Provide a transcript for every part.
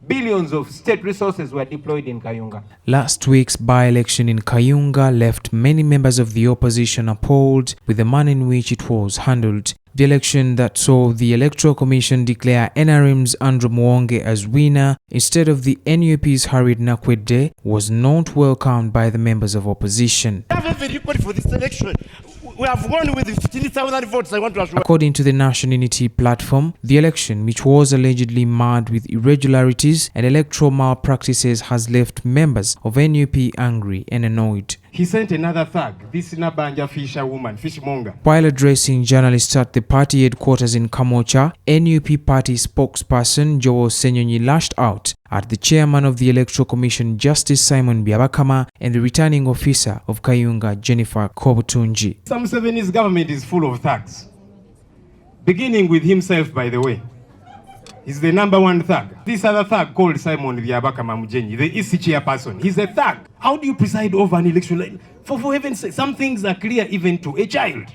billions of state resources were deployed in Kayunga. Last week's by-election in Kayunga left many members of the opposition appalled with the manner in which it was handled. The election that saw the Electoral Commission declare NRM's Andrew Muwonge as winner instead of the NUP's Harriet Nakwede was not welcomed by the members of opposition. I have a report for this election. We have won with 15,000 votes. I want to assure. According to the National Unity Platform, the election, which was allegedly marred with irregularities and electoral malpractices, has left members of NUP angry and annoyed. He sent another thug, this Nabanja fisherwoman, fishmonger. While addressing journalists at the party headquarters in Kamocha, NUP party spokesperson Joel Senyonyi lashed out at the chairman of the Electoral Commission, Justice Simon Byabakama, and the returning officer of Kayunga, Jennifer Kobutunji. Some Museveni's government is full of thugs. Beginning with himself, by the way. He's the number one thug. This other thug called Simon Byabakama Mujenyi, the EC chairperson, he's a thug. How do you preside over an election? For heaven's sake, some things are clear even to a child.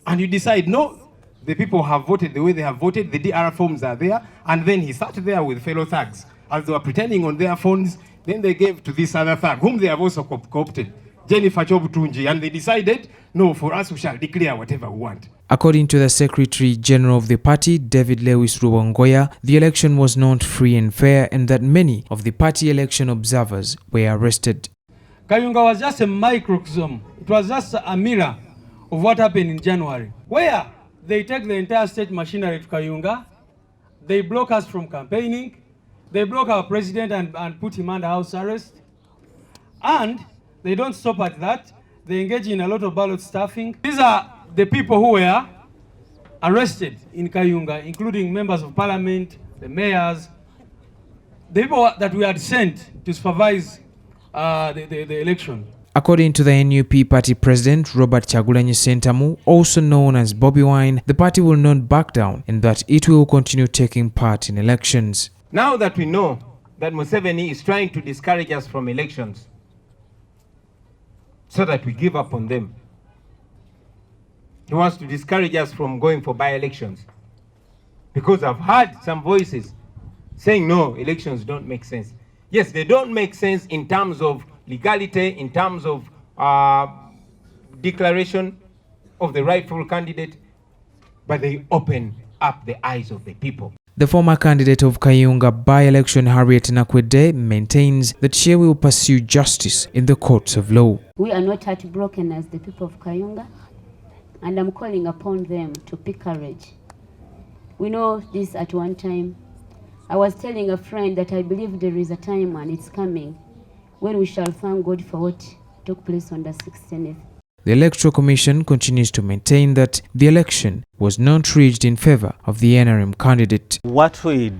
And you decide, no, the people have voted the way they have voted, the DR forms are there, and then he sat there with fellow thugs. As they were pretending on their phones, then they gave to this other thug, whom they have also co-opted, Jennifer Kobutunji, and they decided, no, for us we shall declare whatever we want. According to the Secretary General of the party, David Lewis Rubongoya, the election was not free and fair and that many of the party election observers were arrested. Kayunga was just a microcosm. It was just a mirror of what happened in January, where they take the entire state machinery to Kayunga, they block us from campaigning, they block our president and put him under house arrest, and they don't stop at that. They engage in a lot of ballot stuffing. These are the people who were arrested in Kayunga, including members of parliament, the mayors, the people that we had sent to supervise the election. According to the NUP party president, Robert Kyagulanyi Ssentamu, also known as Bobby Wine, the party will not back down and that it will continue taking part in elections. Now that we know that Museveni is trying to discourage us from elections so that we give up on them, he wants to discourage us from going for by-elections. Because I've heard some voices saying, no, elections don't make sense. Yes, they don't make sense in terms of legality, in terms of declaration of the rightful candidate, but they open up the eyes of the people. The former candidate of Kayunga By-election, Harriet Nakwede, maintains that she will pursue justice in the courts of law. We are not heartbroken as the people of Kayunga, and I'm calling upon them to pick courage. We know this at one time. I was telling a friend that I believe there is a time and it's coming when we shall thank God for what took place on the 16th. The Electoral Commission continues to maintain that the election was not rigged in favor of the NRM candidate. What we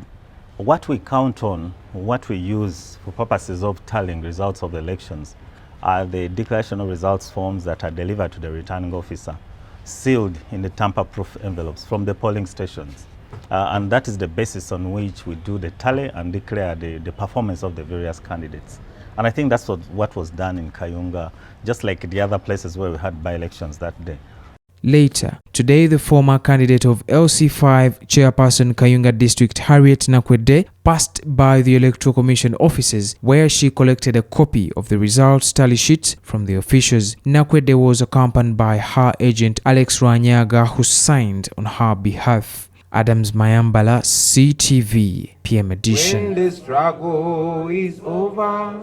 count on, what we use for purposes of tallying results of the elections are the declaration of results forms that are delivered to the returning officer, sealed in the tamper-proof envelopes from the polling stations. And that is the basis on which we do the tally and declare the performance of the various candidates. And I think that's what was done in Kayunga, just like the other places where we had by-elections that day. Later, today the former candidate of LC5 chairperson Kayunga District, Harriet Nakwede, passed by the Electoral Commission offices where she collected a copy of the results tally sheets from the officials. Nakwede was accompanied by her agent Alex Rwanyaga, who signed on her behalf. Adams Mayambala, CTV, PM edition. When the struggle is over,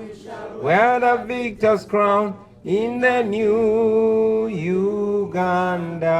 wear the victor's crown in the new Uganda.